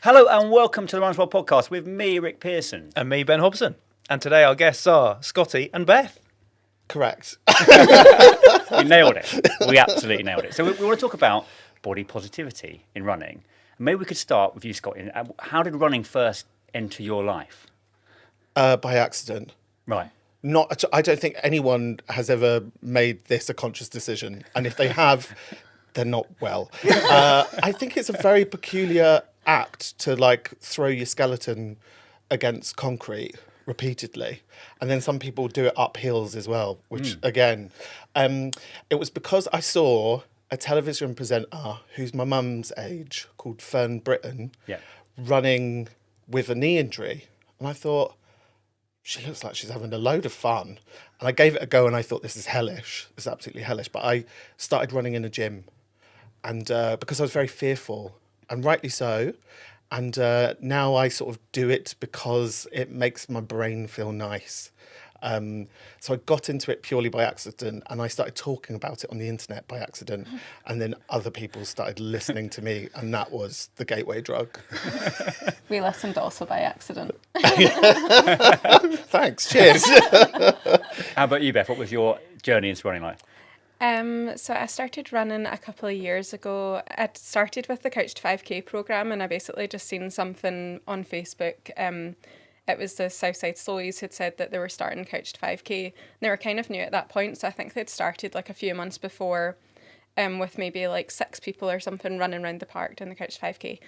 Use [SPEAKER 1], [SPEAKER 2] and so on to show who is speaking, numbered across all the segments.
[SPEAKER 1] Hello and welcome to the Runners World podcast with me, Rick Pearson.
[SPEAKER 2] And me, Ben Hobson. And today our guests are Scottee and Beth.
[SPEAKER 3] Correct.
[SPEAKER 1] We nailed it. We absolutely nailed it. So we want to talk about body positivity in running. Maybe we could start with you, Scotty. How did running first enter your life?
[SPEAKER 3] By accident.
[SPEAKER 1] Right.
[SPEAKER 3] I don't think anyone has ever made this a conscious decision. And if they have, they're not well. I think it's a very peculiar act to throw your skeleton against concrete repeatedly. And then some people do it up hills as well, which again, it was because I saw a television presenter who's my mum's age called Fern Britton running with a knee injury. And I thought, she looks like she's having a load of fun. And I gave it a go and I thought, this is hellish. This is absolutely hellish. But I started running in a gym. And because I was very fearful, and rightly so. And now I sort of do it because it makes my brain feel nice. So I got into it purely by accident, and I started talking about it on the internet by accident. And then other people started listening to me, and that was the gateway drug.
[SPEAKER 4] We listened also by accident.
[SPEAKER 3] Thanks, cheers.
[SPEAKER 1] How about you, Beth? What was your journey into running like?
[SPEAKER 4] So I started running a couple of years ago. I started with the Couch to 5K programme, and I basically just seen something on Facebook. It was the Southside Slowies who'd said that they were starting Couch to 5K. They were kind of new at that point, so I think they'd started a few months before with maybe 6 people or something running around the park doing the Couch to 5K.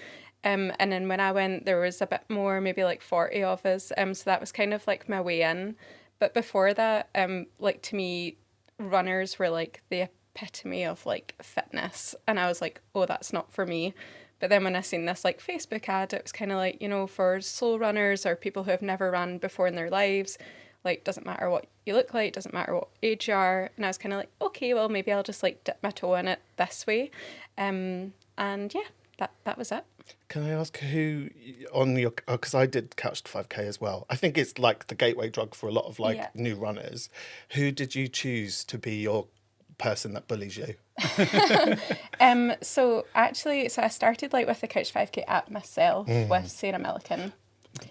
[SPEAKER 4] And then when I went, there was a bit more, maybe 40 of us. So that was kind of my way in. But before that, to me, runners were the epitome of fitness. And I was like, oh, that's not for me. But then when I seen this Facebook ad, it was kind of for slow runners or people who have never run before in their lives. Doesn't matter what you look like, doesn't matter what age you are. And I was kind of okay, well, maybe I'll just dip my toe in it this way. And yeah, that was it.
[SPEAKER 3] Can I ask who on your, because I did Couch to 5K as well. I think it's the gateway drug for a lot of new runners. Who did you choose to be your person that bullies you?
[SPEAKER 4] So I started with the Couch 5K app myself with Sarah Milliken.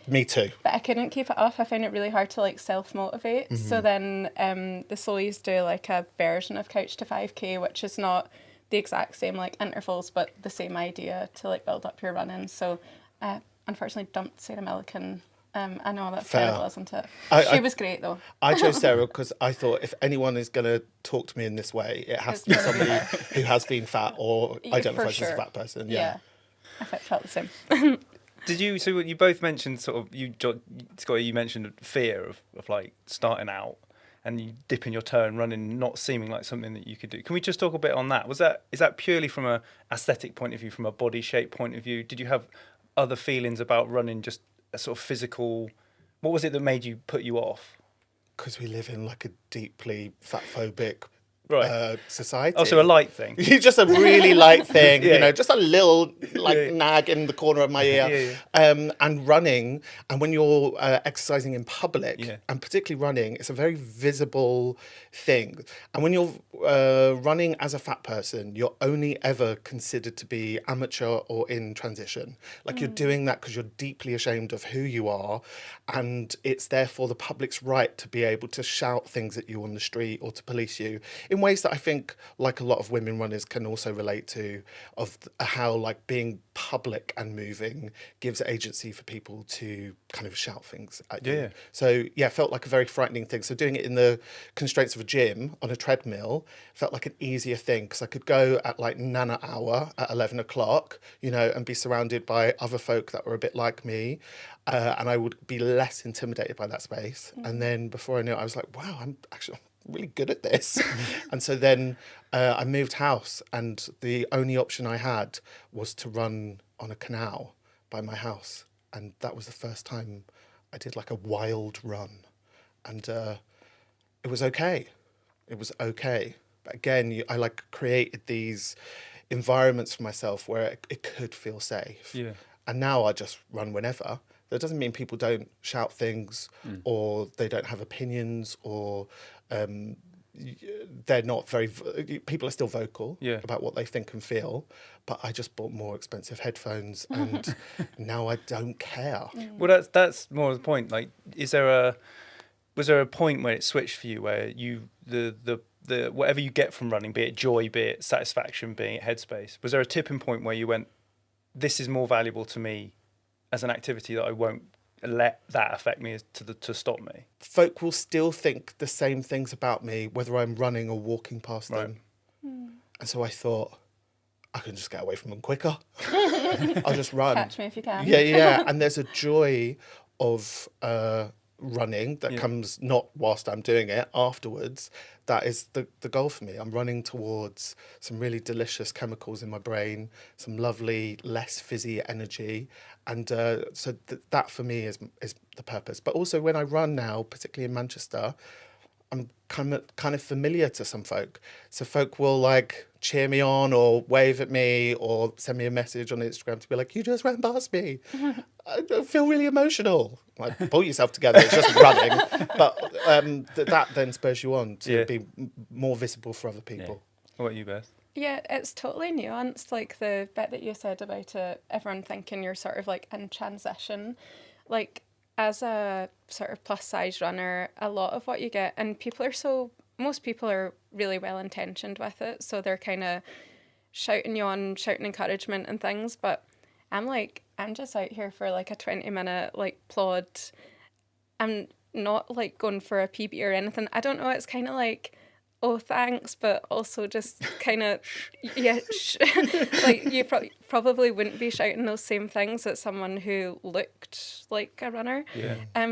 [SPEAKER 3] Me too.
[SPEAKER 4] But I couldn't keep it off. I found it really hard to self-motivate. Mm-hmm. So then the Slowies do a version of Couch to 5K, which is not the exact same intervals, but the same idea to build up your running. So unfortunately dumped Sarah Milliken. I know that's terrible, isn't it? She was great though.
[SPEAKER 3] I chose Sarah because I thought if anyone is going to talk to me in this way, it has to be somebody who has been fat or identifies as a fat person. Yeah.
[SPEAKER 4] I felt the same.
[SPEAKER 2] Did you? So you both mentioned Scotty, you mentioned fear of starting out and you dipping your toe and running, not seeming like something that you could do. Can we just talk a bit on that? Is that purely from a aesthetic point of view, from a body shape point of view? Did you have other feelings about running, just a sort of physical? What was it that made you put you off?
[SPEAKER 3] Because we live in a deeply fat-phobic society.
[SPEAKER 2] Oh, so a light thing.
[SPEAKER 3] Just a really light thing, just a little nag in the corner of my ear. And running, and when you're exercising in public, and particularly running, it's a very visible thing. And when you're running as a fat person, you're only ever considered to be amateur or in transition. You're doing that because you're deeply ashamed of who you are, and it's therefore the public's right to be able to shout things at you on the street or to police you in ways that I think a lot of women runners can also relate to, of how being public and moving gives agency for people to kind of shout things at you. So it felt like a very frightening thing. So doing it in the constraints of a gym on a treadmill felt like an easier thing because I could go at Nana hour at 11 o'clock, and be surrounded by other folk that were a bit like me. And I would be less intimidated by that space. And then before I knew it, I was like, wow, I'm actually really good at this. And so then I moved house, and the only option I had was to run on a canal by my house. And that was the first time I did a wild run. And it was okay. It was okay. But again, I created these environments for myself where it could feel safe. Yeah. And now I just run whenever. That doesn't mean people don't shout things or they don't have opinions or they're not very, people are still vocal
[SPEAKER 2] Yeah.
[SPEAKER 3] about what they think and feel, but I just bought more expensive headphones and now I don't care.
[SPEAKER 2] Well, that's more the point. Like, was there a point where it switched for you, where the whatever you get from running, be it joy, be it satisfaction, be it headspace, was there a tipping point where you went, this is more valuable to me as an activity that I won't let that affect me to stop me?
[SPEAKER 3] Folk will still think the same things about me, whether I'm running or walking past them. And so I thought, I can just get away from them quicker. I'll just run.
[SPEAKER 4] Catch me if you can.
[SPEAKER 3] Yeah. And there's a joy of running that comes not whilst I'm doing it, afterwards. That is the goal for me. I'm running towards some really delicious chemicals in my brain, some lovely, less fizzy energy. And so that for me is the purpose. But also when I run now, particularly in Manchester, I'm kind of familiar to some folk. So folk will like cheer me on or wave at me or send me a message on Instagram to be like, you just ran past me. I feel really emotional. Like, pull yourself together, it's just running. But that then spurs you on to be more visible for other people.
[SPEAKER 2] What about you, Beth?
[SPEAKER 4] Yeah, it's totally nuanced. Like the bit that you said about everyone thinking you're sort of like in transition. Like, as a sort of plus size runner, a lot of what you get, and most people are really well intentioned with it, so they're kind of shouting you on, shouting encouragement and things, but I'm just out here for like a 20-minute like plod. I'm not like going for a PB or anything. I don't know, it's kind of like, oh thanks, but also just kind of like you probably wouldn't be shouting those same things at someone who looked like a runner.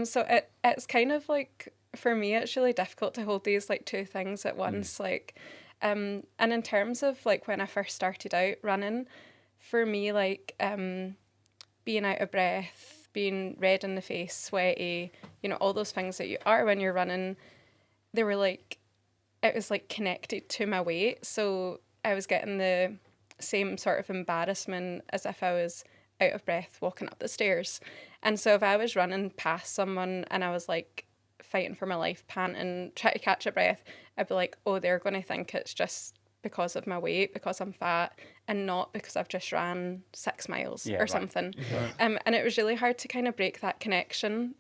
[SPEAKER 4] So it's kind of like, for me it's really difficult to hold these like two things at once. Like and in terms of like when I first started out running, for me, like being out of breath, being red in the face, sweaty, all those things that you are when you're running, it was like connected to my weight. So I was getting the same sort of embarrassment as if I was out of breath walking up the stairs. And so if I was running past someone and I was like fighting for my life, panting, trying to catch a breath, I'd be like, oh, they're going to think it's just because of my weight, because I'm fat, and not because I've just ran 6 miles or something. And it was really hard to kind of break that connection,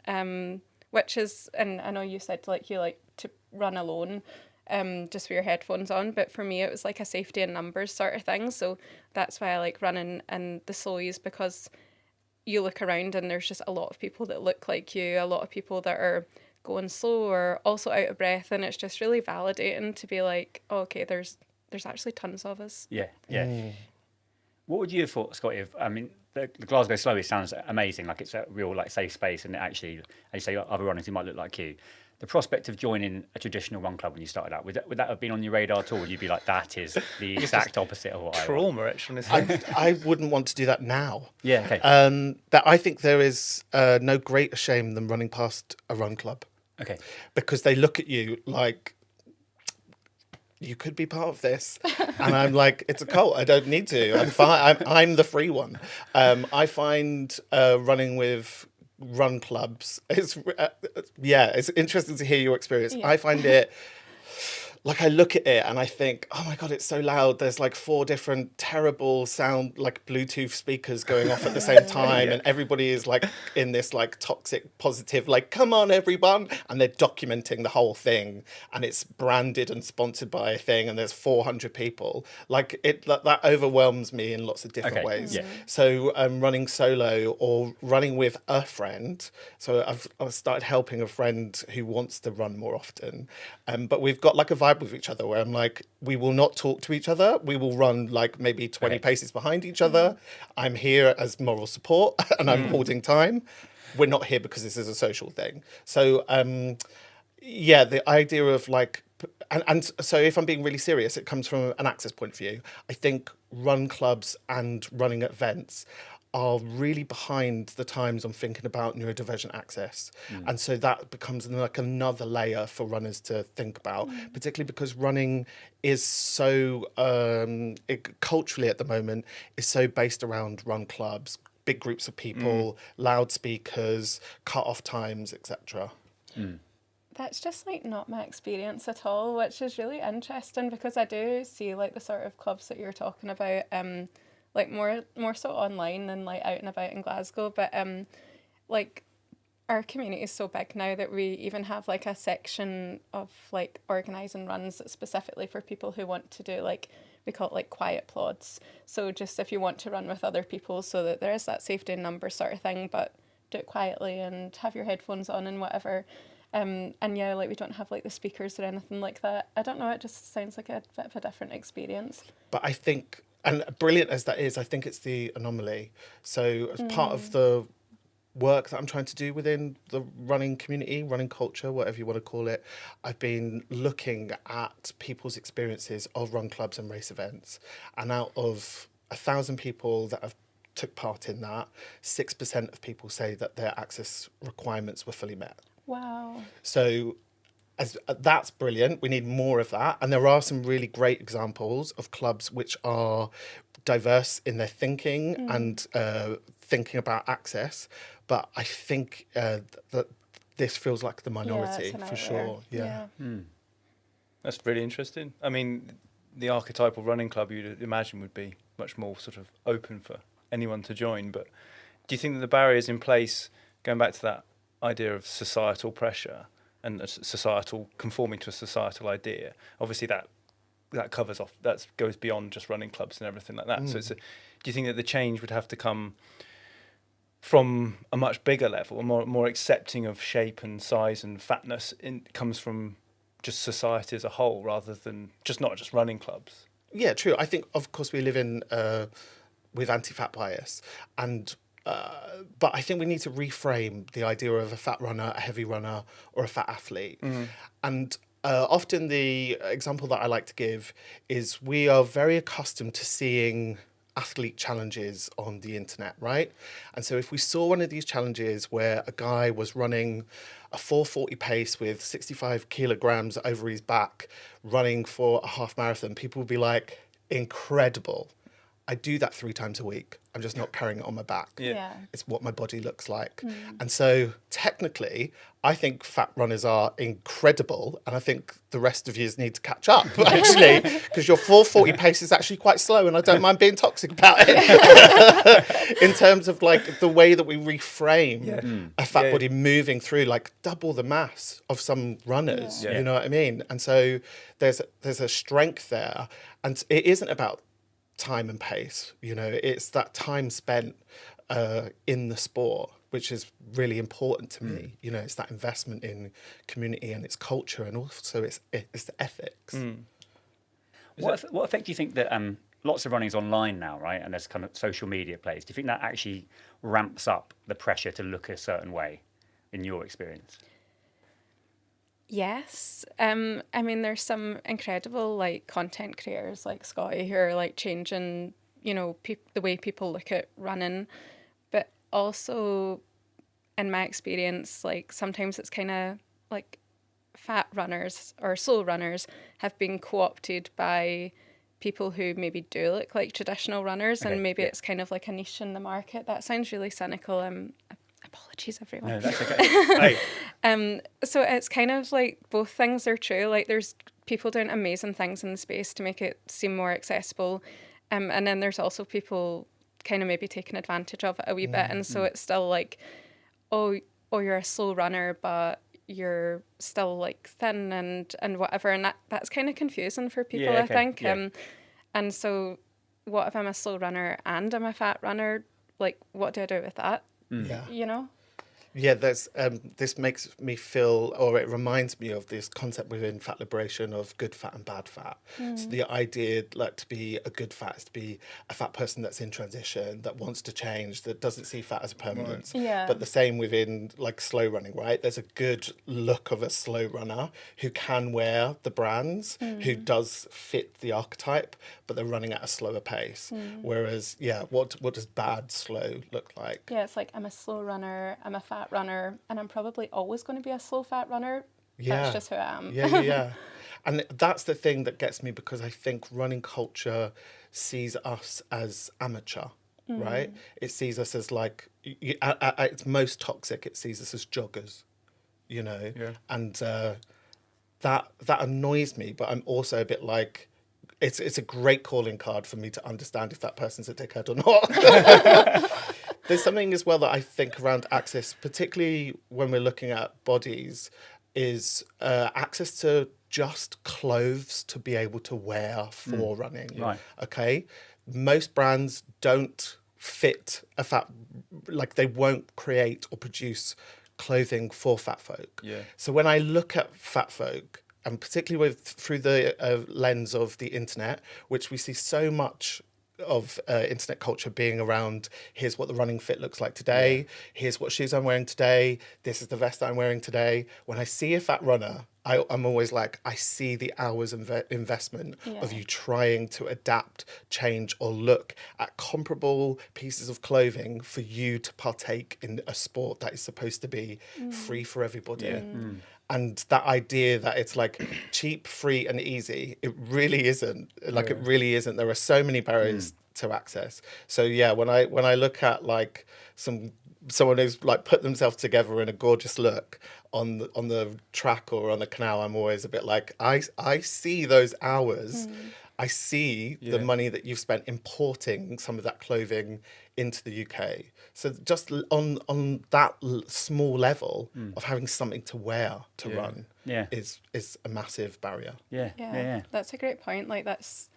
[SPEAKER 4] which is, and I know you said like you like to run alone, just with your headphones on, but for me it was like a safety in numbers sort of thing. So that's why I like running in the slowies, because you look around and there's just a lot of people that look like you, a lot of people that are going slow or also out of breath, and it's just really validating to be like, oh, okay, there's actually tons of us.
[SPEAKER 1] What would you have thought, Scotty, the Glasgow Slowies sounds amazing, like it's a real like safe space, and actually, as you say, other runners who might look like you. The prospect of joining a traditional run club when you started out, would that have been on your radar at all? Would you be like, that is the exact opposite of what
[SPEAKER 2] trauma, actually?
[SPEAKER 3] I wouldn't want to do that now.
[SPEAKER 1] Yeah, okay.
[SPEAKER 3] That I think there is no greater shame than running past a run club.
[SPEAKER 1] Okay.
[SPEAKER 3] Because they look at you like, you could be part of this. And I'm like, it's a cult. I don't need to. I'm fine. I'm the free one. I find running with run clubs, it's interesting to hear your experience. I find it, like, I look at it and I think, oh my God, it's so loud. There's like 4 different terrible sound, like Bluetooth speakers going off at the same time. And everybody is like in this like toxic, positive, like, come on, everyone. And they're documenting the whole thing. And it's branded and sponsored by a thing. And there's 400 people. Like, that overwhelms me in lots of different ways. Yeah. So running solo or running with a friend. So I've started helping a friend who wants to run more often. But we've got like a vibe with each other where I'm like, we will not talk to each other. We will run like maybe 20 paces behind each other. I'm here as moral support and I'm holding time. We're not here because this is a social thing. So, the idea of like, and so if I'm being really serious, it comes from an access point of view. I think run clubs and running events are really behind the times on thinking about neurodivergent access. And so that becomes like another layer for runners to think about, particularly because running is so, culturally at the moment, is so based around run clubs, big groups of people, loudspeakers, cut-off times, etc.
[SPEAKER 4] That's just like not my experience at all, which is really interesting because I do see like the sort of clubs that you're talking about, like more so online than like out and about in Glasgow. But like our community is so big now that we even have like a section of like organising runs that's specifically for people who want to do like, we call it like quiet plods. So just if you want to run with other people, so that there is that safety in numbers sort of thing, but do it quietly and have your headphones on and whatever. And yeah, like we don't have like the speakers or anything like that. I don't know, it just sounds like a bit of a different experience.
[SPEAKER 3] But I think, and brilliant as that is, I think it's the anomaly. So as part of the work that I'm trying to do within the running community, running culture, whatever you want to call it, I've been looking at people's experiences of run clubs and race events. And out of 1,000 people that have took part in that, 6% of people say that their access requirements were fully met.
[SPEAKER 4] Wow.
[SPEAKER 3] So that's brilliant. We need more of that. And there are some really great examples of clubs which are diverse in their thinking and thinking about access. But I think that this feels like the minority for sure. Yeah.
[SPEAKER 2] That's really interesting. I mean, the archetypal running club you'd imagine would be much more sort of open for anyone to join. But do you think that the barriers in place, going back to that idea of societal pressure and societal conforming to a societal idea, obviously that covers off, that goes beyond just running clubs and everything like that. So do you think that the change would have to come from a much bigger level, more accepting of shape and size and fatness comes from just society as a whole rather than not just running clubs?
[SPEAKER 3] Yeah, true. I think, of course, we live in with anti-fat bias, and but I think we need to reframe the idea of a fat runner, a heavy runner, or a fat athlete. And often the example that I like to give is we are very accustomed to seeing athlete challenges on the internet, right? And so if we saw one of these challenges where a guy was running a 4:40 pace with 65 kilograms over his back, running for a half marathon, people would be like, incredible. I do that 3 times a week. I'm just not carrying it on my back. It's what my body looks like. And so technically, I think fat runners are incredible. And I think the rest of you need to catch up, actually, because your 4:40 pace is actually quite slow. And I don't mind being toxic about it. In terms of like the way that we reframe a fat body moving through, like double the mass of some runners, you know what I mean? And so there's a strength there. And it isn't about time and pace, you know, it's that time spent in the sport, which is really important to me. You know, it's that investment in community and its culture, and also it's the ethics.
[SPEAKER 1] What effect do you think that lots of running is online now, right? And there's kind of social media plays. Do you think that actually ramps up the pressure to look a certain way, in your experience?
[SPEAKER 4] Yes. I mean, there's some incredible like content creators like Scottee who are like changing, you know, the way people look at running. But also, in my experience, like sometimes it's kind of like fat runners or slow runners have been co-opted by people who maybe do look like traditional runners, and maybe it's kind of like a niche in the market. That sounds really cynical. Apologies, everyone.
[SPEAKER 1] No, that's okay.
[SPEAKER 4] So it's kind of like both things are true. Like there's people doing amazing things in the space to make it seem more accessible. And then there's also people kind of maybe taking advantage of it a wee bit. And so it's still like, oh, you're a slow runner, but you're still like thin and whatever. And that's kind of confusing for people, I think. And so what if I'm a slow runner and I'm a fat runner? Like, what do I do with that? You know?
[SPEAKER 3] Yeah, there's this makes me feel, or it reminds me of this concept within fat liberation of good fat and bad fat. So the idea, like, to be a good fat is to be a fat person that's in transition, that wants to change, that doesn't see fat as a permanence. But the same within like slow running, right? There's a good look of a slow runner who can wear the brands, who does fit the archetype, but they're running at a slower pace. Whereas, what does bad slow look like?
[SPEAKER 4] Yeah, it's like I'm a slow runner, I'm a fat runner, and I'm probably always going to be a slow fat runner. That's just who I am.
[SPEAKER 3] And that's the thing that gets me, because I think running culture sees us as amateur, right? It sees us as like, at its most toxic, it sees us as joggers, you know,
[SPEAKER 2] Yeah.
[SPEAKER 3] and that annoys me. But I'm also a bit like, it's a great calling card for me to understand if that person's a dickhead or not. There's something as well that I think around access, particularly when we're looking at bodies, is access to just clothes to be able to wear for running.
[SPEAKER 1] Right.
[SPEAKER 3] Okay. Most brands don't fit a fat, like they won't create or produce clothing for fat folk.
[SPEAKER 2] Yeah.
[SPEAKER 3] So when I look at fat folk, and particularly through the lens of the internet, which we see so much of internet culture being around, here's what the running fit looks like today, here's what shoes I'm wearing today, this is the vest I'm wearing today. When I see a fat runner, I'm always like, I see the hours investment of you trying to adapt, change, or look at comparable pieces of clothing for you to partake in a sport that is supposed to be free for everybody.
[SPEAKER 2] Yeah.
[SPEAKER 3] And that idea that it's like cheap, free, and easy, it really isn't. Like it really isn't. There are so many barriers to access. So yeah, when I look at like someone who's like put themselves together in a gorgeous look on the track or on the canal, I'm always a bit like, I see those hours. I see the money that you've spent importing some of that clothing into the UK. So just on that small level of having something to wear to run is a massive barrier.
[SPEAKER 1] Yeah.
[SPEAKER 4] That's a great point. Like that's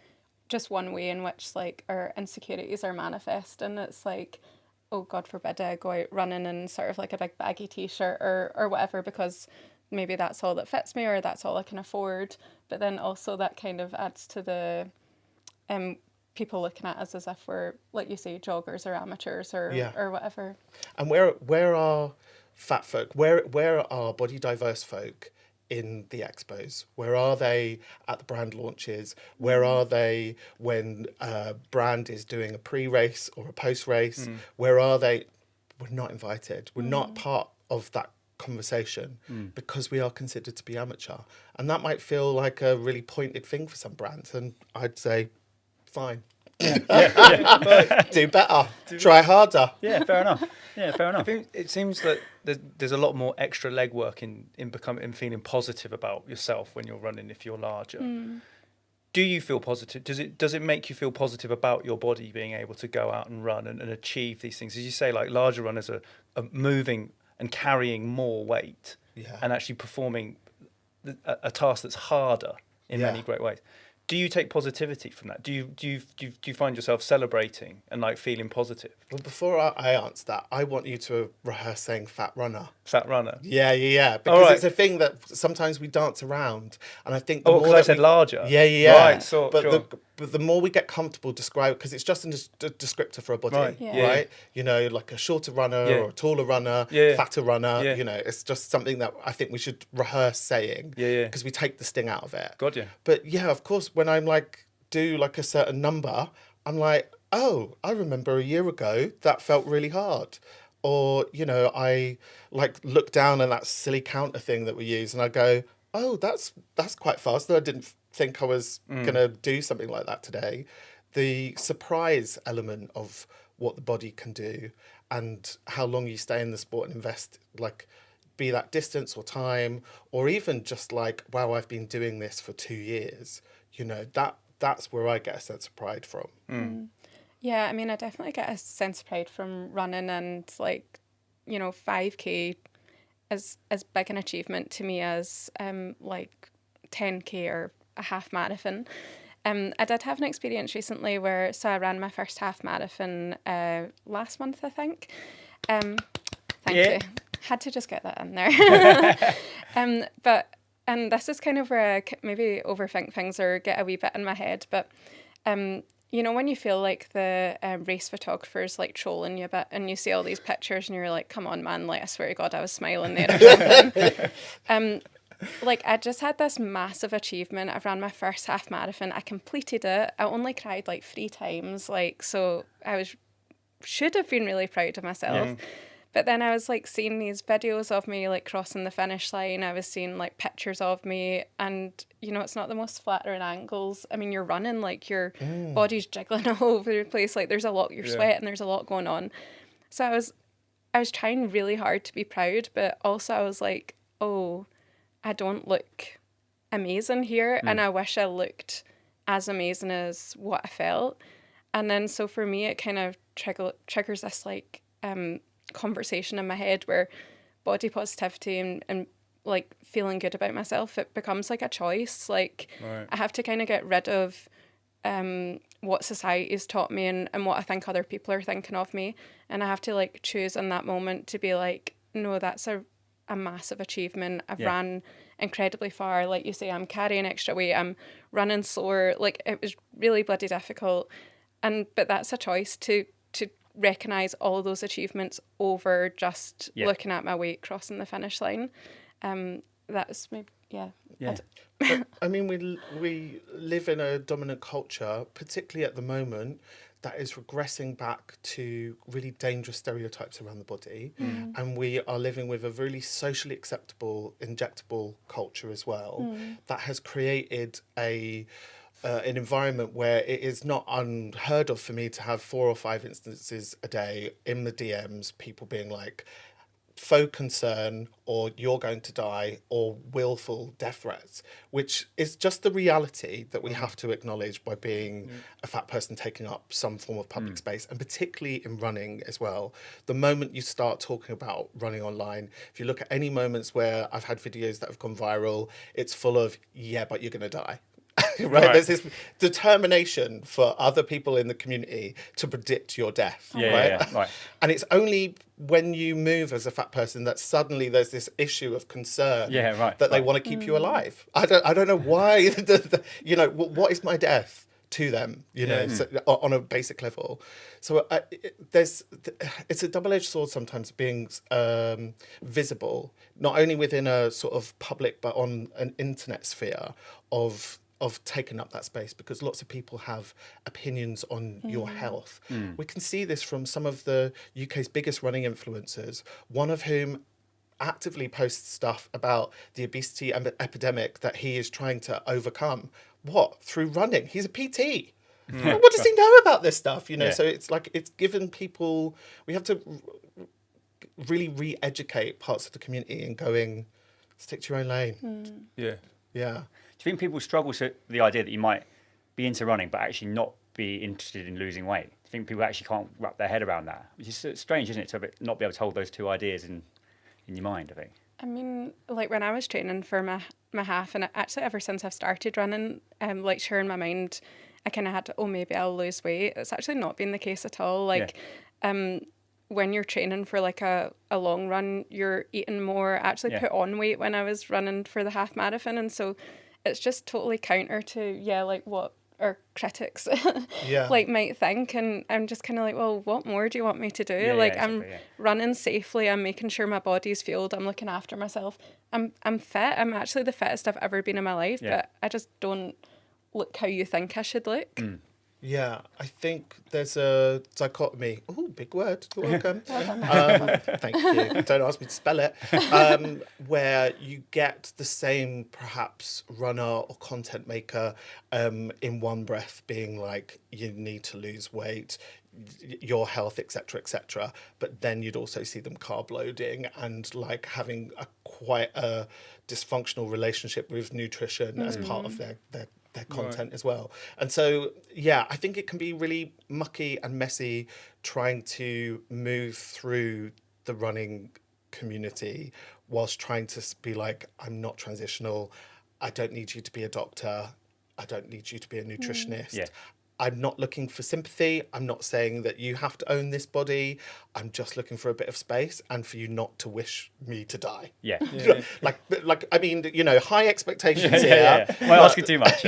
[SPEAKER 4] just one way in which like our insecurities are manifest, and it's like, oh God forbid I go out running in sort of like a big baggy t-shirt or whatever, because maybe that's all that fits me or that's all I can afford. But then also that kind of adds to the people looking at us as if we're, like you say, joggers or amateurs or whatever.
[SPEAKER 3] And where are fat folk? Where are body diverse folk in the expos? Where are they at the brand launches? Where are they when a brand is doing a pre-race or a post-race? Where are they? We're not invited. We're not part of that conversation because we are considered to be amateur. And that might feel like a really pointed thing for some brands. And I'd say, fine. Do better. Try harder.
[SPEAKER 1] Yeah, fair enough.
[SPEAKER 2] I think it seems that there's a lot more extra legwork in feeling positive about yourself when you're running if you're larger. Do you feel positive? Does it make you feel positive about your body being able to go out and run and achieve these things? As you say, like larger runners are moving and carrying more weight and actually performing a task that's harder in many great ways. Do you take positivity from that? Do you find yourself celebrating and like feeling positive?
[SPEAKER 3] Well, before I answer that, I want you to rehearse saying fat runner.
[SPEAKER 2] Fat runner.
[SPEAKER 3] Yeah. Because it's a thing that sometimes we dance around, and I think.
[SPEAKER 2] Because I said larger.
[SPEAKER 3] Yeah.
[SPEAKER 2] Right. So,
[SPEAKER 3] but the more we get comfortable describe, because it's just a descriptor for a body, right? You know, like a shorter runner or a taller runner, fatter runner. You know, it's just something that I think we should rehearse saying. Because we take the sting out of it.
[SPEAKER 2] Got you.
[SPEAKER 3] But yeah, of course, when I'm like do like a certain number, I'm like, oh, I remember a year ago that felt really hard. Or, you know, I like look down at that silly counter thing that we use and I go, oh, that's quite fast. I didn't think I was going to do something like that today. The surprise element of what the body can do and how long you stay in the sport and invest, like, be that distance or time, or even just like, wow, I've been doing this for 2 years. You know, that's where I get a sense of pride from.
[SPEAKER 4] Yeah, I mean, I definitely get a sense of pride from running, and like, you know, 5K is as big an achievement to me as like 10K or a half marathon. I did have an experience recently so I ran my first half marathon last month, I think. Thank you. Had to just get that in there. And this is kind of where I maybe overthink things or get a wee bit in my head. But, you know, when you feel like the race photographer's like trolling you a bit and you see all these pictures and you're like, come on, man, like, I swear to God, I was smiling there or something. Like, I just had this massive achievement. I ran my first half marathon. I completed it. I only cried like 3 times. Like, so I should have been really proud of myself. Yeah. But then I was like seeing these videos of me like crossing the finish line. I was seeing like pictures of me, and you know, it's not the most flattering angles. I mean, you're running, like your body's jiggling all over the place. Like there's a lot, you're sweating, there's a lot going on. So I was trying really hard to be proud, but also I was like, oh, I don't look amazing here, and I wish I looked as amazing as what I felt. And then so for me, it kind of triggers this like conversation in my head where body positivity and like feeling good about myself, it becomes like a choice. Like I have to kind of get rid of what society's taught me and what I think other people are thinking of me, and I have to like choose in that moment to be like, no, that's a massive achievement. I've ran incredibly far. Like you say, I'm carrying extra weight, I'm running slower. Like it was really bloody difficult, but that's a choice to recognise all those achievements over just looking at my weight crossing the finish line. That's maybe
[SPEAKER 3] But, I mean, we live in a dominant culture, particularly at the moment, that is regressing back to really dangerous stereotypes around the body. And we are living with a really socially acceptable, injectable culture as well, that has created an environment where it is not unheard of for me to have 4 or 5 instances a day in the DMs, people being like, faux concern, or you're going to die, or willful death threats, which is just the reality that we have to acknowledge by being a fat person taking up some form of public space, and particularly in running as well. The moment you start talking about running online, if you look at any moments where I've had videos that have gone viral, it's full of, yeah, but you're going to die. Right? There's this determination for other people in the community to predict your death, right? And it's only when you move as a fat person that suddenly there's this issue of concern that they want to keep you alive. I don't know why. What is my death to them? So, on a basic level. So it's a double-edged sword sometimes, being visible, not only within a sort of public but on an internet sphere of taking up that space, because lots of people have opinions on your health. We can see this from some of the UK's biggest running influencers, one of whom actively posts stuff about the obesity epidemic that he is trying to overcome. What? Through running. He's a PT. What does he know about this stuff? So it's like, it's given people, we have to really re-educate parts of the community and going, stick to your own lane. Yeah.
[SPEAKER 1] Do you think people struggle with the idea that you might be into running but actually not be interested in losing weight? Do you think people actually can't wrap their head around that? Which is strange, isn't it, to not be able to hold those two ideas in your mind, I think.
[SPEAKER 4] I mean, like when I was training for my half, and actually ever since I've started running, like sure in my mind, I kind of had, maybe I'll lose weight. It's actually not been the case at all. Like, when you're training for like a long run, you're eating more. I actually put on weight when I was running for the half marathon, and so it's just totally counter to like what our critics like might think. And I'm just kind of like, well, what more do you want me to do? I'm running safely, I'm making sure my body's fueled, I'm looking after myself, I'm fit, I'm actually the fittest I've ever been in my life, but I just don't look how you think I should look.
[SPEAKER 3] Yeah, I think there's a dichotomy. Oh, big word. You're welcome. Thank you. Don't ask me to spell it. Where you get the same, perhaps, runner or content maker in one breath being like, you need to lose weight, your health, etc., but then you'd also see them carb loading and like having quite a dysfunctional relationship with nutrition as part of their content as well. And so, I think it can be really mucky and messy trying to move through the running community whilst trying to be like, I'm not transitional, I don't need you to be a doctor, I don't need you to be a nutritionist. I'm not looking for sympathy. I'm not saying that you have to own this body. I'm just looking for a bit of space and for you not to wish me to die. Like I mean, high expectations here.
[SPEAKER 1] Well, asking too much.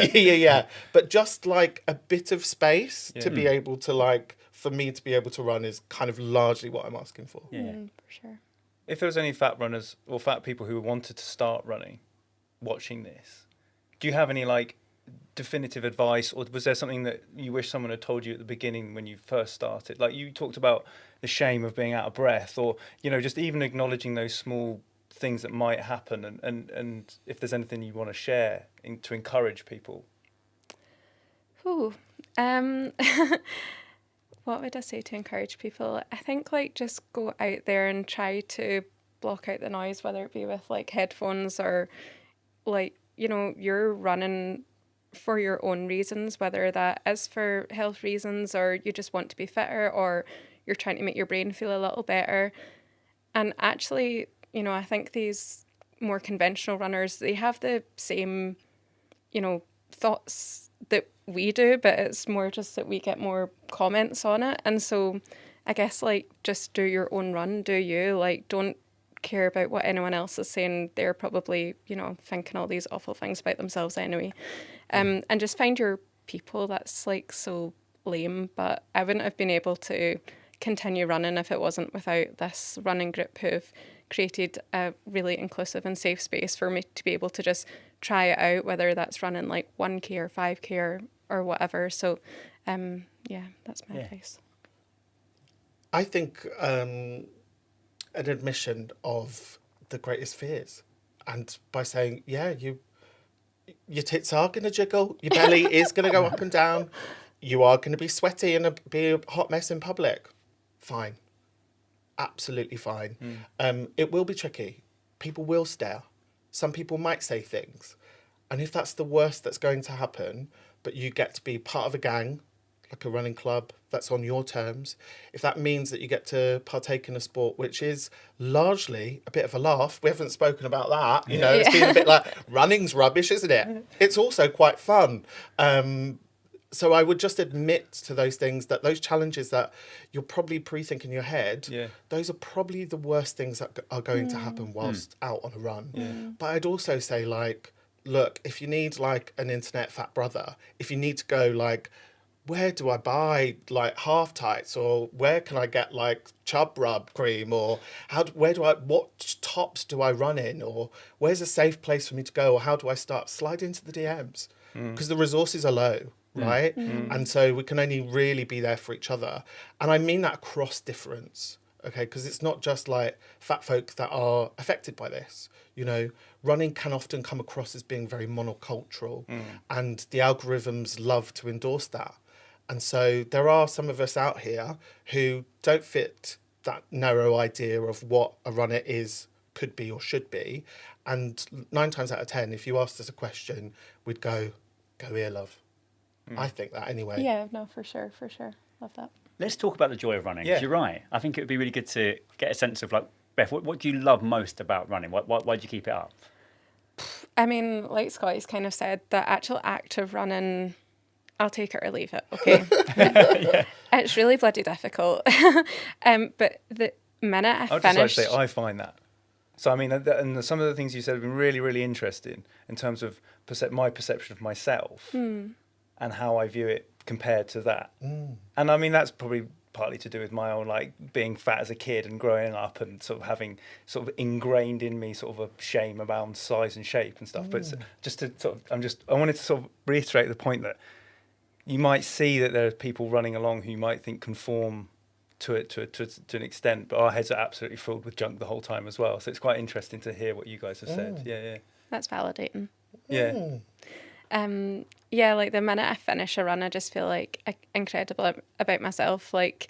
[SPEAKER 3] But just like a bit of space to be able to for me to be able to run is kind of largely what I'm asking for.
[SPEAKER 4] For sure.
[SPEAKER 2] If there was any fat runners or fat people who wanted to start running, watching this, do you have any definitive advice, or was there something that you wish someone had told you at the beginning when you first started? Like you talked about the shame of being out of breath, or just even acknowledging those small things that might happen, and if there's anything you want to share to encourage people.
[SPEAKER 4] What would I say to encourage people? I think just go out there and try to block out the noise, whether it be with like headphones or like, you know, you're running for your own reasons, whether that is for health reasons or you just want to be fitter or you're trying to make your brain feel a little better. And actually, you know, I think these more conventional runners, they have the same, you know, thoughts that we do, but it's more just that we get more comments on it. And so I guess like just do your own run, do you, like don't care about what anyone else is saying. They're probably, you know, thinking all these awful things about themselves anyway. And just find your people. That's like so lame, but I wouldn't have been able to continue running if it wasn't without this running group who've created a really inclusive and safe space for me to be able to just try it out, whether that's running like 1K or 5K or whatever. So yeah, that's my advice.
[SPEAKER 3] I think an admission of the greatest fears, and by saying, yeah, your tits are going to jiggle, your belly is going to go up and down, you are going to be sweaty and be a hot mess in public. Fine. Absolutely fine. It will be tricky. People will stare. Some people might say things. And if that's the worst that's going to happen, but you get to be part of a gang, like a running club, that's on your terms, if that means that you get to partake in a sport which is largely a bit of a laugh, we haven't spoken about that, you know, it's been a bit like, running's rubbish, isn't it? It's also quite fun. So I would just admit to those things, that those challenges that you're probably pre-thinking in your head, those are probably the worst things that are going to happen whilst out on a run. But I'd also say, like, look, if you need like an internet fat brother, if you need to go like, where do I buy like half tights, or where can I get like chub rub cream, or what tops do I run in, or where's a safe place for me to go, or how do I start? Slide into the DMs, because the resources are low. Right? And so we can only really be there for each other. And I mean that across difference, okay? Because it's not just like fat folk that are affected by this. You know, running can often come across as being very monocultural, and the algorithms love to endorse that. And so there are some of us out here who don't fit that narrow idea of what a runner is, could be, or should be. And 9 times out of 10, if you asked us a question, we'd go here, love. I think that anyway.
[SPEAKER 4] Yeah, no, for sure. Love that.
[SPEAKER 1] Let's talk about the joy of running. You're right. I think it would be really good to get a sense of, like, Beth, what do you love most about running? Why do you keep it up?
[SPEAKER 4] I mean, like Scottie's kind of said, the actual act of running, I'll take it or leave it, okay? It's really bloody difficult. But the minute I finish...
[SPEAKER 2] I'd just like to say, I find that. So, I mean, and some of the things you said have been really, really interesting in terms of my perception of myself. And how I view it compared to that. And I mean, that's probably partly to do with my own, like, being fat as a kid and growing up and sort of having sort of ingrained in me sort of a shame around size and shape and stuff. But just to sort of, I wanted to sort of reiterate the point that you might see that there are people running along who you might think conform to it to an extent, but our heads are absolutely filled with junk the whole time as well. So it's quite interesting to hear what you guys have said. Yeah.
[SPEAKER 4] That's validating.
[SPEAKER 2] Yeah.
[SPEAKER 4] Yeah, like the minute I finish a run, I just feel like incredible about myself. Like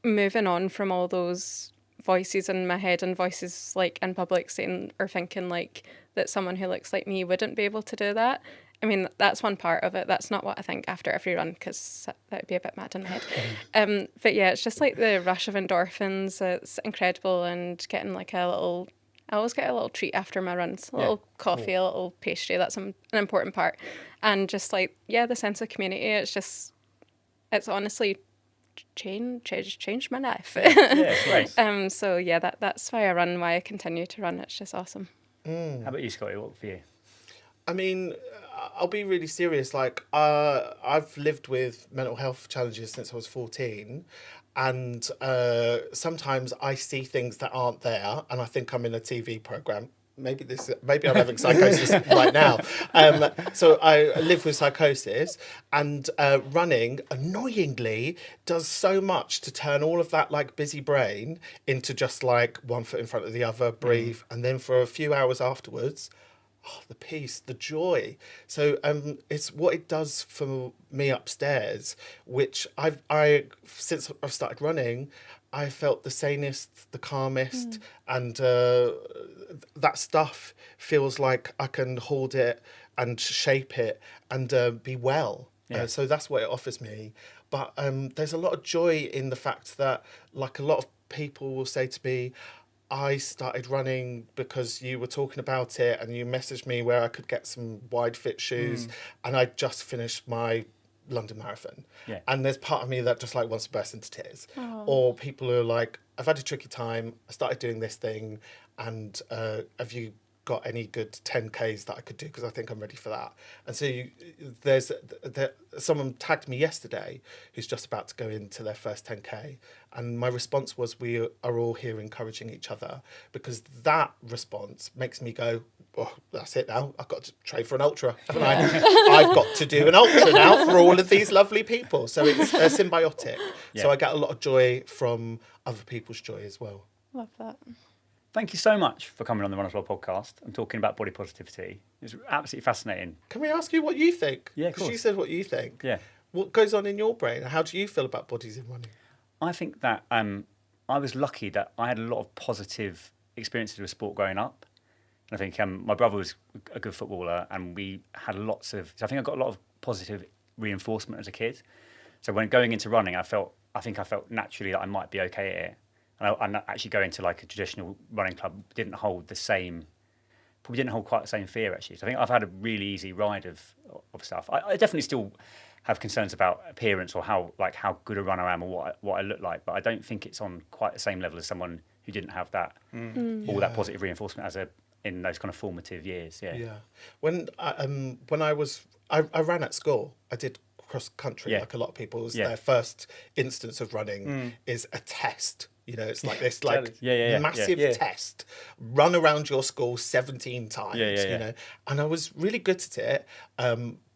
[SPEAKER 4] moving on from all those voices in my head and voices like in public saying or thinking like that someone who looks like me wouldn't be able to do that. I mean, that's one part of it. That's not what I think after every run, because that would be a bit mad in the head. But yeah, it's just like the rush of endorphins. It's incredible, and getting like I always get a little treat after my runs, a little coffee, a little pastry. That's an important part. And just like, the sense of community, it's honestly changed my life.
[SPEAKER 1] Great.
[SPEAKER 4] So yeah, that's why I run, why I continue to run. It's just awesome.
[SPEAKER 1] How about you, Scottie? What for you?
[SPEAKER 3] I mean, I'll be really serious. Like, I've lived with mental health challenges since I was 14. And sometimes I see things that aren't there, and I think I'm in a TV program. Maybe I'm having psychosis right now. So I live with psychosis, and running annoyingly does so much to turn all of that like busy brain into just like one foot in front of the other, breathe, and then for a few hours afterwards, the peace, the joy. So it's what it does for me upstairs, which I since I've started running, I felt the sanest, the calmest, and that stuff feels like I can hold it and shape it and be well.
[SPEAKER 1] Yeah.
[SPEAKER 3] So that's what it offers me. But there's a lot of joy in the fact that, like, a lot of people will say to me, I started running because you were talking about it and you messaged me where I could get some wide fit shoes, and I just finished my London Marathon.
[SPEAKER 1] Yeah.
[SPEAKER 3] And there's part of me that just like wants to burst into tears.
[SPEAKER 4] Aww.
[SPEAKER 3] Or people who are like, I've had a tricky time, I started doing this thing, and have you got any good 10Ks that I could do, because I think I'm ready for that. And so there's someone tagged me yesterday who's just about to go into their first 10K, and my response was, we are all here encouraging each other, because that response makes me go, oh, that's it now, I've got to train for an ultra, haven't I? I've got to do an ultra now for all of these lovely people. So it's symbiotic.
[SPEAKER 1] Yeah.
[SPEAKER 3] So I get a lot of joy from other people's joy as well.
[SPEAKER 4] Love that.
[SPEAKER 1] Thank you so much for coming on the Run As Well podcast and talking about body positivity. It was absolutely fascinating.
[SPEAKER 3] Can we ask you what you think?
[SPEAKER 1] Yeah, of
[SPEAKER 3] Because you
[SPEAKER 1] course.
[SPEAKER 3] said what you think.
[SPEAKER 1] Yeah.
[SPEAKER 3] What goes on in your brain? How do you feel about bodies in running?
[SPEAKER 1] I think that I was lucky that I had a lot of positive experiences with sport growing up. And I think my brother was a good footballer, and we had lots of... So I think I got a lot of positive reinforcement as a kid. So when going into running, I felt naturally that I might be okay at it. And actually going to like a traditional running club probably didn't hold quite the same fear, actually. So I think I've had a really easy ride of stuff. I definitely still have concerns about appearance or how good a runner I am or what I look like, but I don't think it's on quite the same level as someone who didn't have that all that positive reinforcement in those kind of formative years. Yeah.
[SPEAKER 3] Yeah. When I ran at school, I did cross country,
[SPEAKER 1] Yeah.
[SPEAKER 3] like a lot of people. It was
[SPEAKER 1] Yeah.
[SPEAKER 3] their first instance of running is a test. You know, it's like this massive
[SPEAKER 2] Yeah.
[SPEAKER 3] test. Run around your school 17 times,
[SPEAKER 1] Yeah.
[SPEAKER 3] you know. And I was really good at it.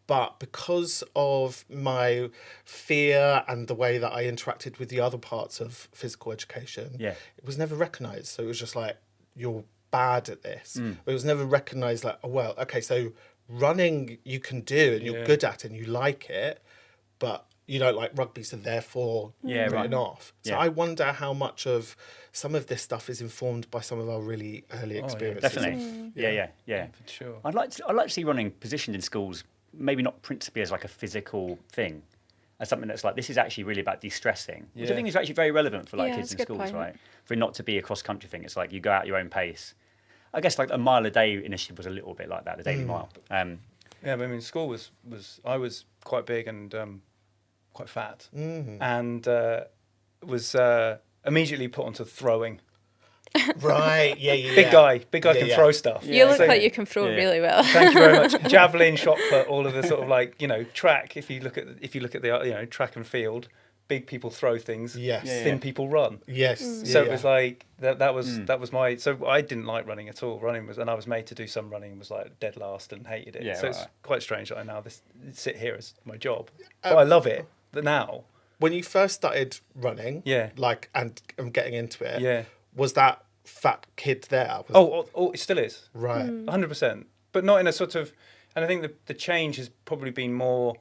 [SPEAKER 3] But because of my fear and the way that I interacted with the other parts of physical education,
[SPEAKER 1] Yeah.
[SPEAKER 3] it was never recognised. So it was just like, you're bad at this. But it was never recognised like, oh, well, okay, so running you can do and you're good at and you like it, but you don't like rugby, so therefore written off. So
[SPEAKER 1] Yeah.
[SPEAKER 3] I wonder how much of some of this stuff is informed by some of our really early experiences.
[SPEAKER 1] Definitely. Yeah.
[SPEAKER 2] For sure.
[SPEAKER 1] I'd like to see running positioned in schools, maybe not principally as like a physical thing, as something that's like, this is actually really about de-stressing, which I
[SPEAKER 2] Yeah.
[SPEAKER 1] think is actually very relevant for like
[SPEAKER 4] Yeah,
[SPEAKER 1] kids
[SPEAKER 4] that's
[SPEAKER 1] in
[SPEAKER 4] a good
[SPEAKER 1] schools,
[SPEAKER 4] point.
[SPEAKER 1] right? For it not to be a cross-country thing. It's like you go at your own pace. I guess like a mile a day initiative was a little bit like that, the daily mile.
[SPEAKER 2] Yeah, but I mean, school was I was quite big and quite fat, and was immediately put onto throwing.
[SPEAKER 3] Right, yeah.
[SPEAKER 2] Big guy
[SPEAKER 3] Yeah,
[SPEAKER 2] can
[SPEAKER 3] yeah.
[SPEAKER 2] throw stuff.
[SPEAKER 4] You look
[SPEAKER 2] So-
[SPEAKER 4] like you can throw
[SPEAKER 1] Yeah.
[SPEAKER 4] really well.
[SPEAKER 2] Thank you very much. Javelin, shot put, all of the sort of like, track. If you look at the track and field, big people throw things.
[SPEAKER 3] Yes. Yeah,
[SPEAKER 2] thin people run.
[SPEAKER 3] Yes.
[SPEAKER 2] So it was like that was my. So I didn't like running at all. And I was made to do some running. Was like dead last and hated it.
[SPEAKER 1] Yeah,
[SPEAKER 2] so it's
[SPEAKER 1] right.
[SPEAKER 2] quite strange that I now sit here as my job. But I love it. But now,
[SPEAKER 3] When you first started running,
[SPEAKER 2] Yeah.
[SPEAKER 3] like and getting into it,
[SPEAKER 2] Yeah.
[SPEAKER 3] was that fat kid there?
[SPEAKER 2] it still is.
[SPEAKER 3] Right.
[SPEAKER 2] 100%, but not in a sort of. And I think the change has probably been more.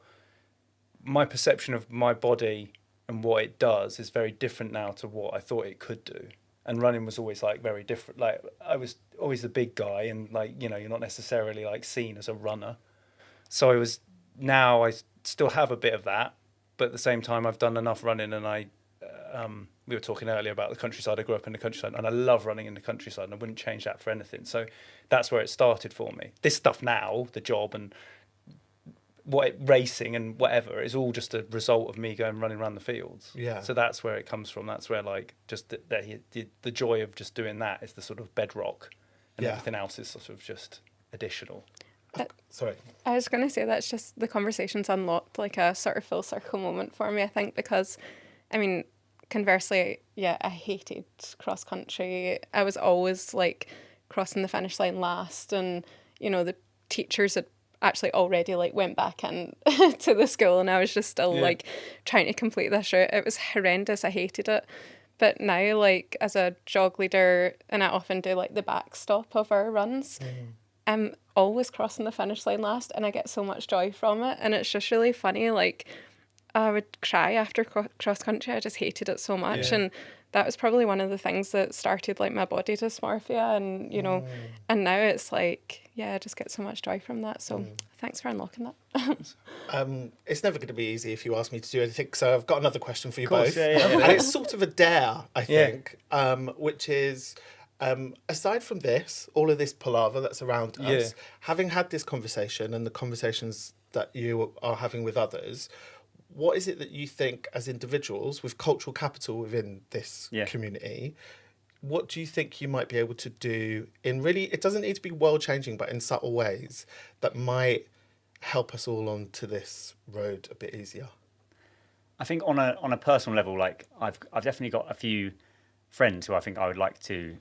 [SPEAKER 2] My perception of my body and what it does is very different now to what I thought it could do. And running was always like very different. Like I was always the big guy, and like you're not necessarily like seen as a runner. So I still have a bit of that, but at the same time I've done enough running, and we were talking earlier about the countryside. I grew up in the countryside, and I love running in the countryside, and I wouldn't change that for anything. So that's where it started for me. This stuff now, the job and racing and whatever, is all just a result of me going running around the fields.
[SPEAKER 3] Yeah.
[SPEAKER 2] So that's where it comes from. That's where like just the joy of just doing that is the sort of bedrock, and
[SPEAKER 3] Yeah.
[SPEAKER 2] everything else is sort of just additional.
[SPEAKER 3] Sorry.
[SPEAKER 4] I was going to say that's just the conversation's unlocked like a sort of full circle moment for me, I think, because, I mean, conversely, I hated cross country. I was always like crossing the finish line last, and, the teachers had actually already like went back in to the school, and I was just still like trying to complete this route. It was horrendous. I hated it. But now, like, as a jog leader, and I often do like the backstop of our runs, I'm always crossing the finish line last, and I get so much joy from it. And it's just really funny. Like, I would cry after cross country. I just hated it so much.
[SPEAKER 2] Yeah.
[SPEAKER 4] And that was probably one of the things that started like my body dysmorphia, and you know, and now it's like, yeah, I just get so much joy from that. So thanks for unlocking that.
[SPEAKER 3] It's never going to be easy if you ask me to do anything. So I've got another question for you
[SPEAKER 1] course,
[SPEAKER 3] both.
[SPEAKER 1] yeah.
[SPEAKER 3] And it's sort of a dare, I think, which is, aside from this, all of this palaver that's around us, having had this conversation and the conversations that you are having with others, what is it that you think as individuals with cultural capital within this community, what do you think you might be able to do in really, it doesn't need to be world changing, but in subtle ways that might help us all onto this road a bit easier?
[SPEAKER 1] I think on a personal level, like I've definitely got a few friends who I think I would like to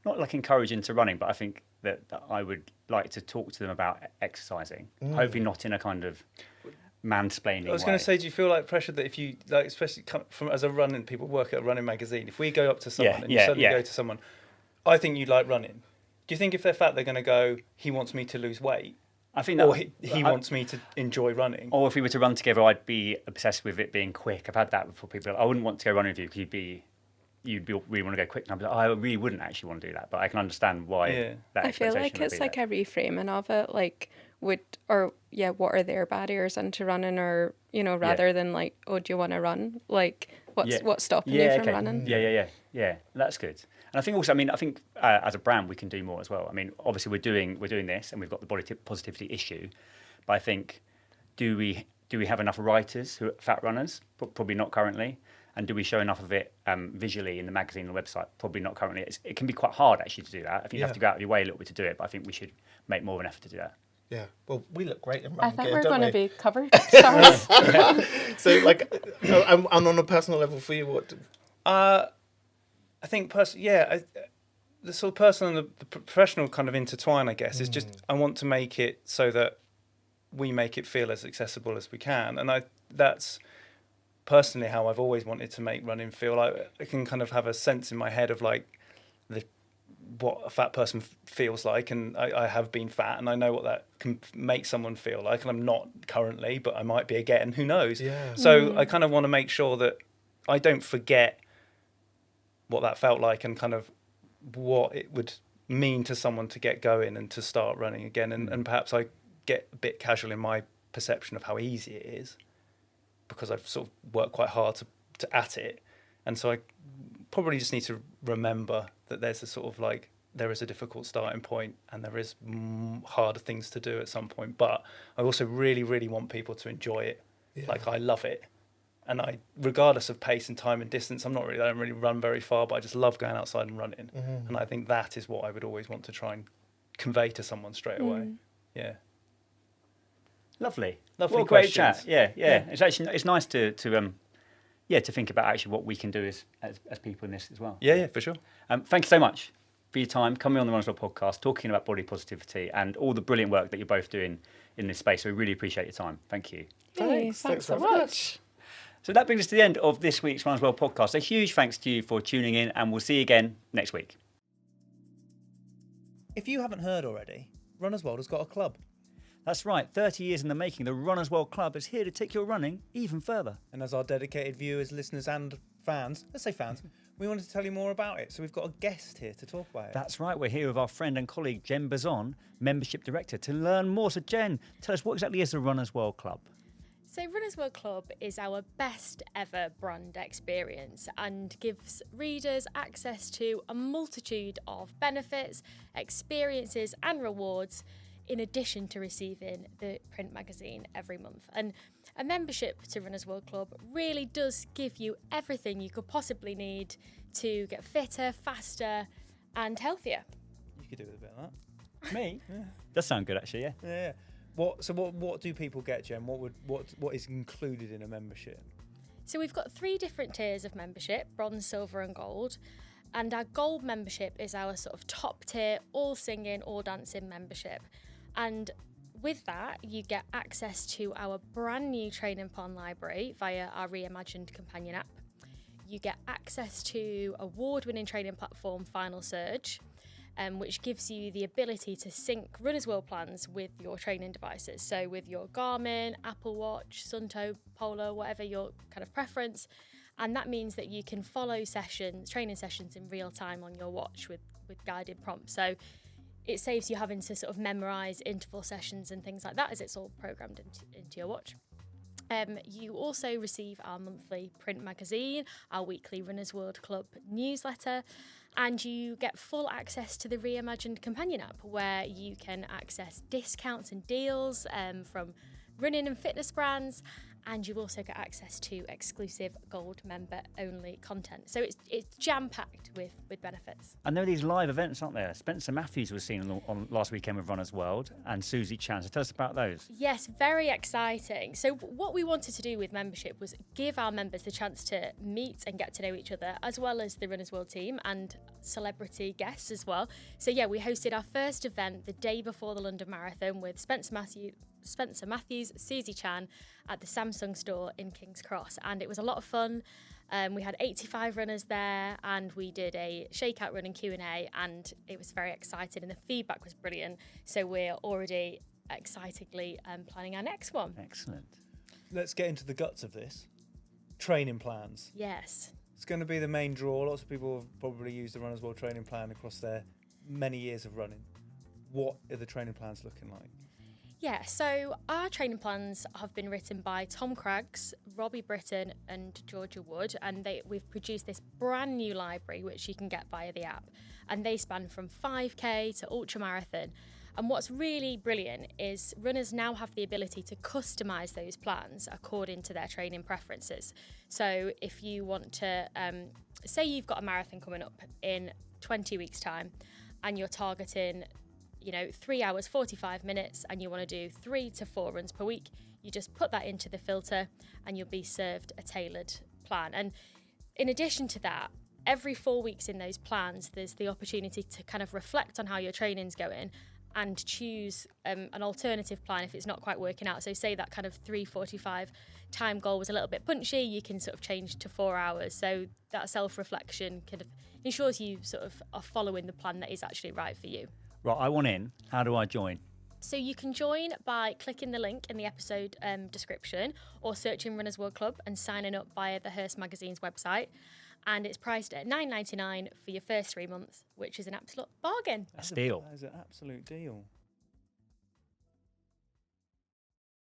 [SPEAKER 1] not like encourage into running, but I think that I would like to talk to them about exercising. Hopefully not in a kind of mansplaining
[SPEAKER 2] I was going to say, do you feel like pressure that if you, like, especially from as a running, people work at a running magazine, if we go up to someone and you suddenly go to someone, I think you like running. Do you think if they're fat, they're going to go, he wants me to lose weight?
[SPEAKER 1] I think that,
[SPEAKER 2] or he wants me to enjoy running.
[SPEAKER 1] Or if we were to run together, I'd be obsessed with it being quick. I've had that before. People, I wouldn't want to go running with you because you'd really want to go quick. And I'd be like, I really wouldn't actually want to do that. But I can understand why that
[SPEAKER 4] I feel like it's like a reframing of it. Like, what are their barriers into running, or, you know, rather than like, oh, do you want to run? Like, what's stopping you from running?
[SPEAKER 1] Yeah. That's good. And I think also, I think as a brand, we can do more as well. I mean, obviously we're doing this, and we've got the body positivity issue. But I think, do we have enough writers who are fat runners? Probably not currently. And do we show enough of it visually in the magazine and the website? Probably not currently. It can be quite hard actually to do that. I think you have to go out of your way a little bit to do it. But I think we should make more of an effort to do that.
[SPEAKER 3] Yeah, well, we look great in
[SPEAKER 4] I
[SPEAKER 3] running
[SPEAKER 4] think
[SPEAKER 3] gear,
[SPEAKER 4] we're
[SPEAKER 3] don't
[SPEAKER 4] going to
[SPEAKER 3] we?
[SPEAKER 4] be covered stars.
[SPEAKER 3] So, like, and on a personal level for you, what?
[SPEAKER 2] I think, the sort of personal and the professional kind of intertwine, I guess, is just, I want to make it so that we make it feel as accessible as we can. And that's personally how I've always wanted to make running feel. Like I can kind of have a sense in my head of like what a fat person feels like, and I have been fat, and I know what that can make someone feel like, and I'm not currently, but I might be again, who knows. So I kind of want to make sure that I don't forget what that felt like, and kind of what it would mean to someone to get going and to start running again, and perhaps I get a bit casual in my perception of how easy it is, because I've sort of worked quite hard to at it, and so I probably just need to remember that there's a sort of like, there is a difficult starting point, and there is harder things to do at some point, but I also really, really want people to enjoy it. Like, I love it, and I, regardless of pace and time and distance, I don't really run very far, but I just love going outside and running, and I think that is what I would always want to try and convey to someone straight away.
[SPEAKER 1] Lovely
[SPEAKER 2] Well,
[SPEAKER 1] great chat. It's actually, it's nice to think about actually what we can do as people in this as well.
[SPEAKER 2] Yeah, for sure.
[SPEAKER 1] Thank you so much for your time coming on the Runners World podcast, talking about body positivity and all the brilliant work that you're both doing in this space. We really appreciate your time. Thank you.
[SPEAKER 4] Thanks so much.
[SPEAKER 1] So that brings us to the end of this week's Runners World podcast. A huge thanks to you for tuning in, and we'll see you again next week.
[SPEAKER 5] If you haven't heard already, Runners World has got a club.
[SPEAKER 1] That's right, 30 years in the making, the Runners World Club is here to take your running even further.
[SPEAKER 5] And as our dedicated viewers, listeners and fans, let's say fans, we wanted to tell you more about it. So we've got a guest here to talk about it.
[SPEAKER 1] That's right, we're here with our friend and colleague Jen Bazon, Membership Director, to learn more. So Jen, tell us, what exactly is the Runners World Club?
[SPEAKER 6] So Runners World Club is our best ever brand experience and gives readers access to a multitude of benefits, experiences and rewards, in addition to receiving the print magazine every month. And a membership to Runners World Club really does give you everything you could possibly need to get fitter, faster and healthier.
[SPEAKER 5] You could do with a bit of that.
[SPEAKER 1] Me? Yeah. Does sound good actually, yeah.
[SPEAKER 5] Yeah. What do people get, Jen? What is included in a membership?
[SPEAKER 6] So we've got 3 different tiers of membership: bronze, silver and gold. And our gold membership is our sort of top tier, all singing, all dancing membership. And with that, you get access to our brand new training plan library via our reimagined companion app. You get access to award-winning training platform Final Surge, which gives you the ability to sync Runners World plans with your training devices. So with your Garmin, Apple Watch, Sunto, Polo, whatever your kind of preference. And that means that you can follow training sessions in real time on your watch with guided prompts. So it saves you having to sort of memorise interval sessions and things like that, as it's all programmed into your watch. You also receive our monthly print magazine, our weekly Runners World Club newsletter, and you get full access to the reimagined companion app, where you can access discounts and deals from running and fitness brands, and you also get access to exclusive gold member only content. So it's jam-packed with benefits.
[SPEAKER 1] And there are these live events, aren't there? Spencer Matthews was seen on last weekend with Runners World, and Susie Chan. So tell us about those.
[SPEAKER 6] Yes, very exciting. So what we wanted to do with membership was give our members the chance to meet and get to know each other, as well as the Runners World team and celebrity guests as well. So yeah, we hosted our first event the day before the London Marathon with Spencer Matthews, Susie Chan at the Samsung store in King's Cross, and it was a lot of fun. We had 85 runners there, and we did a shakeout run and Q&A, and it was very exciting, and the feedback was brilliant. So we're already excitedly planning our next one.
[SPEAKER 1] Excellent.
[SPEAKER 5] Let's get into the guts of this. Training plans.
[SPEAKER 6] Yes.
[SPEAKER 5] It's going to be the main draw. Lots of people have probably used the Runners World training plan across their many years of running. What are the training plans looking like?
[SPEAKER 6] Yeah, so our training plans have been written by Tom Craggs, Robbie Britton and Georgia Wood, and we've produced this brand new library which you can get via the app, and they span from 5k to ultramarathon. And what's really brilliant is runners now have the ability to customise those plans according to their training preferences. So if you want to, say you've got a marathon coming up in 20 weeks' time and you're targeting 3 hours, 45 minutes, and you want to do 3 to 4 runs per week, you just put that into the filter and you'll be served a tailored plan. And in addition to that, every 4 weeks in those plans, there's the opportunity to kind of reflect on how your training's going and choose an alternative plan if it's not quite working out. So say that kind of 3:45 time goal was a little bit punchy, you can sort of change to 4 hours. So that self-reflection kind of ensures you sort of are following the plan that is actually right for you.
[SPEAKER 1] Right, I want in. How do I join?
[SPEAKER 6] So you can join by clicking the link in the episode description or searching Runners World Club and signing up via the Hearst Magazine's website. And it's priced at $9.99 for your first 3 months, which is an absolute bargain.
[SPEAKER 1] A steal.
[SPEAKER 5] That is an absolute deal.